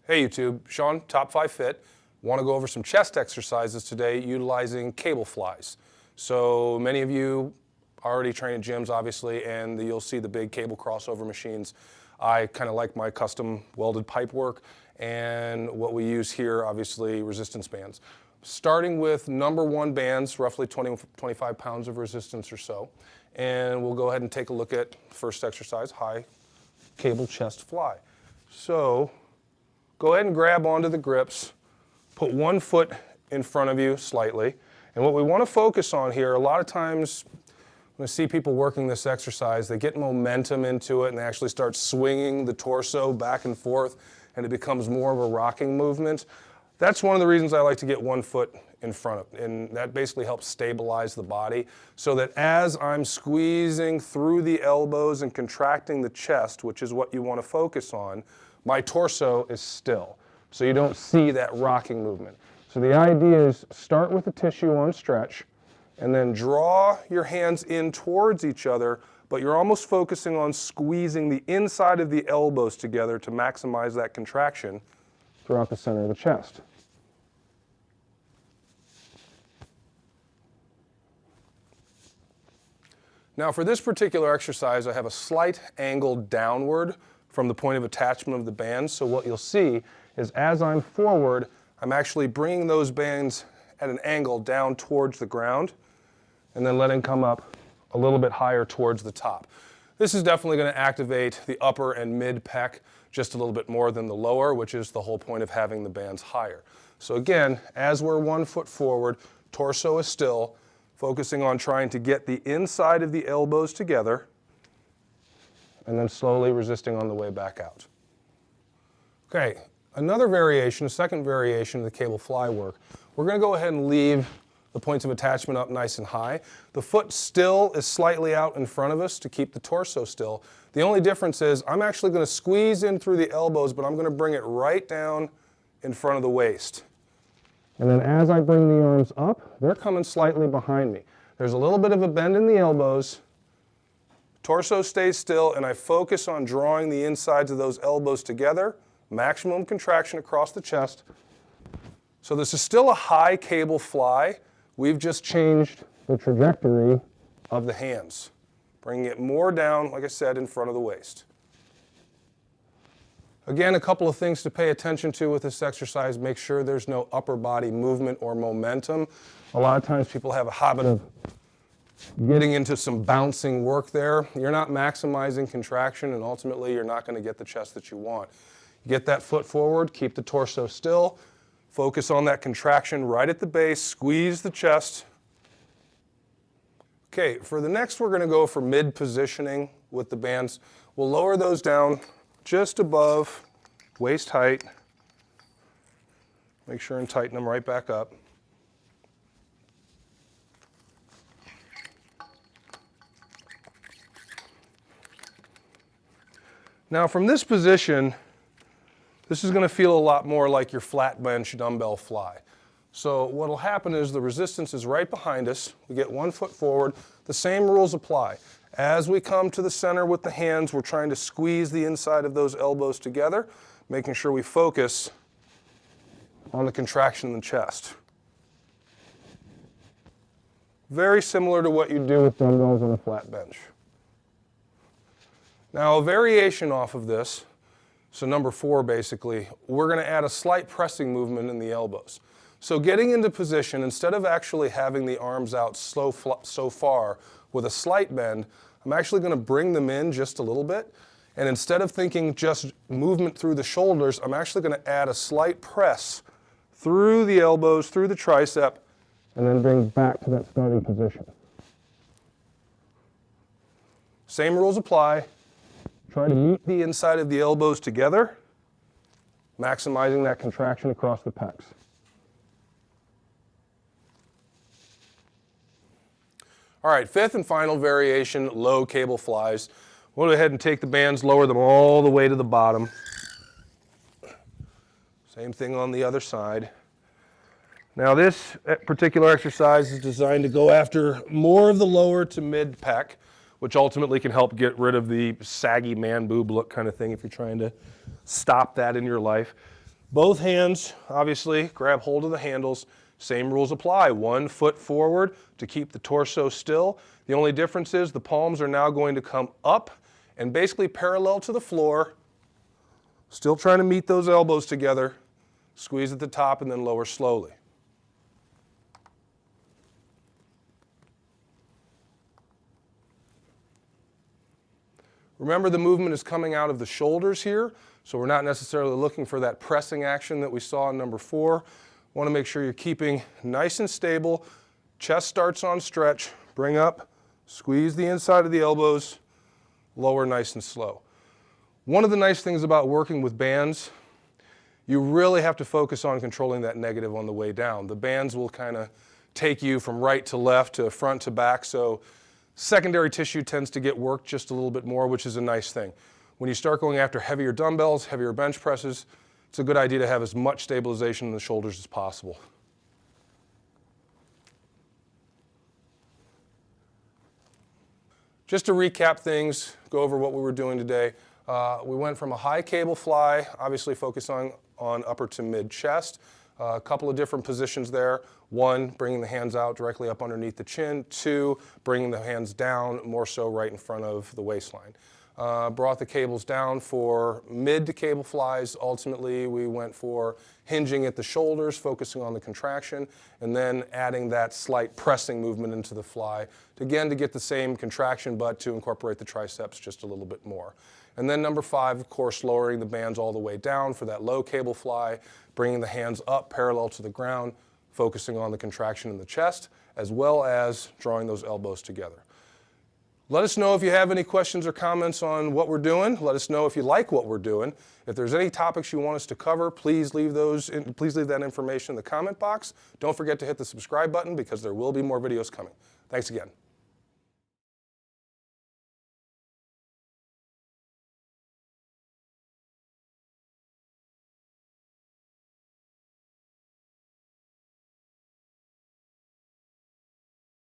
Hey YouTube, Sean, Top 5 Fit. Want to go over some chest exercises today utilizing cable flies. So many of you already train in gyms, obviously, and you'll see the big cable crossover machines. I kind of like my custom welded pipe work, and what we use here, obviously, resistance bands. Starting with number 1 bands, roughly 25 pounds of resistance or so. And we'll go ahead and take a look at first exercise, high cable chest fly. So go ahead and grab onto the grips, put one foot in front of you slightly. And what we want to focus on here, a lot of times when I see people working this exercise, they get momentum into it and they actually start swinging the torso back and forth, and it becomes more of a rocking movement. That's one of the reasons I like to get one foot in front of, and that basically helps stabilize the body so that as I'm squeezing through the elbows and contracting the chest, which is what you want to focus on, my torso is still, so you don't see that rocking movement. So the idea is start with the tissue on stretch, and then draw your hands in towards each other, but you're almost focusing on squeezing the inside of the elbows together to maximize that contraction throughout the center of the chest. Now for this particular exercise, I have a slight angle downward from the point of attachment of the bands. So what you'll see is as I'm forward, I'm actually bringing those bands at an angle down towards the ground and then letting come up a little bit higher towards the top. This is definitely going to activate the upper and mid pec just a little bit more than the lower, which is the whole point of having the bands higher. So again, as we're 1 foot forward, torso is still, focusing on trying to get the inside of the elbows together and then slowly resisting on the way back out. Okay, another variation, a second variation of the cable fly work. We're going to go ahead and leave the points of attachment up nice and high. The foot still is slightly out in front of us to keep the torso still. The only difference is I'm actually going to squeeze in through the elbows, but I'm going to bring it right down in front of the waist. And then as I bring the arms up, they're coming slightly behind me. There's a little bit of a bend in the elbows. Torso stays still, and I focus on drawing the insides of those elbows together, maximum contraction across the chest. So this is still a high cable fly. We've just changed the trajectory of the hands, bringing it more down, like I said, in front of the waist. Again, a couple of things to pay attention to with this exercise. Make sure there's no upper body movement or momentum. A lot of times people have a habit of getting into some bouncing work there. You're not maximizing contraction, and ultimately you're not going to get the chest that you want. Get that foot forward, keep the torso still, focus on that contraction right at the base, squeeze the chest. Okay, for the next we're going to go for mid positioning with the bands. We'll lower those down just above waist height. Make sure and tighten them right back up. Now from this position, this is going to feel a lot more like your flat bench dumbbell fly. So what will happen is the resistance is right behind us. We get 1 foot forward. The same rules apply. As we come to the center with the hands, we're trying to squeeze the inside of those elbows together, making sure we focus on the contraction in the chest. Very similar to what you do with dumbbells on a flat bench. Now a variation off of this, so number 4 basically, we're going to add a slight pressing movement in the elbows. So getting into position, instead of actually having the arms out so far with a slight bend, I'm actually going to bring them in just a little bit. And instead of thinking just movement through the shoulders, I'm actually going to add a slight press through the elbows, through the tricep, and then bring back to that starting position. Same rules apply. Try to meet the inside of the elbows together, maximizing that contraction across the pecs. All right, fifth and final variation, low cable flies. We'll go ahead and take the bands, lower them all the way to the bottom. Same thing on the other side. Now this particular exercise is designed to go after more of the lower to mid pec, which ultimately can help get rid of the saggy man boob look kind of thing if you're trying to stop that in your life. Both hands, obviously, grab hold of the handles. Same rules apply. 1 foot forward to keep the torso still. The only difference is the palms are now going to come up and basically parallel to the floor. Still trying to meet those elbows together. Squeeze at the top and then lower slowly. Remember, the movement is coming out of the shoulders here, so we're not necessarily looking for that pressing action that we saw in number 4. Want to make sure you're keeping nice and stable. Chest starts on stretch. Bring up, squeeze the inside of the elbows, lower nice and slow. One of the nice things about working with bands, you really have to focus on controlling that negative on the way down. The bands will kind of take you from right to left to front to back, so secondary tissue tends to get worked just a little bit more, which is a nice thing. When you start going after heavier dumbbells, heavier bench presses, it's a good idea to have as much stabilization in the shoulders as possible. Just to recap things, go over what we were doing today. We went from a high cable fly, obviously focusing on upper to mid chest. A couple of different positions there. 1, bringing the hands out directly up underneath the chin. 2, bringing the hands down more so right in front of the waistline. Brought the cables down for mid to cable flies. Ultimately, we went for hinging at the shoulders, focusing on the contraction, and then adding that slight pressing movement into the fly, to get the same contraction, but to incorporate the triceps just a little bit more. And then number 5, of course, lowering the bands all the way down for that low cable fly, bringing the hands up parallel to the ground, focusing on the contraction in the chest, as well as drawing those elbows together. Let us know if you have any questions or comments on what we're doing. Let us know if you like what we're doing. If there's any topics you want us to cover, please leave that information in the comment box. Don't forget to hit the subscribe button because there will be more videos coming. Thanks again.